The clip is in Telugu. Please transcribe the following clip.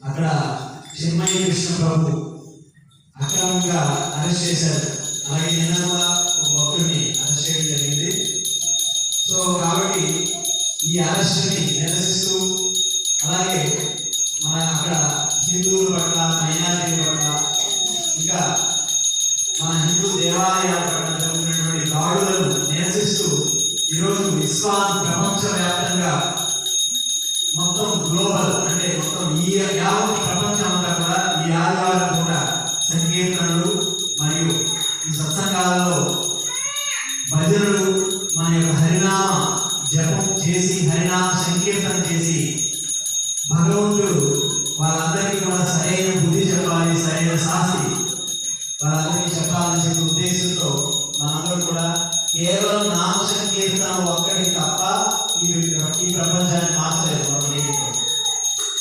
అక్కడ చిన్మయి కృష్ణ ప్రభు అక్రమంగా అరెస్ట్ చేశారు. అలాగే నిన్న కూడా ఒక భక్తుడిని అరెస్ట్ చేయడం జరిగింది. సో కాబట్టి ఈ అరెస్ట్ని నిరసిస్తూ అలాగే మన అక్కడ హిందువుల పట్ల, మైనారిటీల పట్ల, ఇంకా మన హిందూ దేవాలయాల పట్ల జరుగుతున్నటువంటి దాడులను నిరసిస్తూ ఈరోజు ఇస్లాం ప్రపంచవ్యాప్తంగా మొత్తం గ్లోబల్ అంటే మొత్తం ఈ యావత్ ప్రపంచం అంతా కూడా ఈ ఆదివారం కూడా సంకీర్తనలు మరియు ఈ సత్సంగాలలో భజనలు మన యొక్క హరినామ జపం చేసి హరినామ సంకీర్తన చేసి భగవంతుడు వాళ్ళందరికీ కూడా సరైన బుద్ధి చెప్పాలి, సరైన శాస్తి వాళ్ళందరికీ చెప్పాలని చెప్పే ఉద్దేశంతో మనందరూ కూడా కేవలం నామ సంకీర్తన ఒక్కటి తప్ప ఈ ప్రపంచం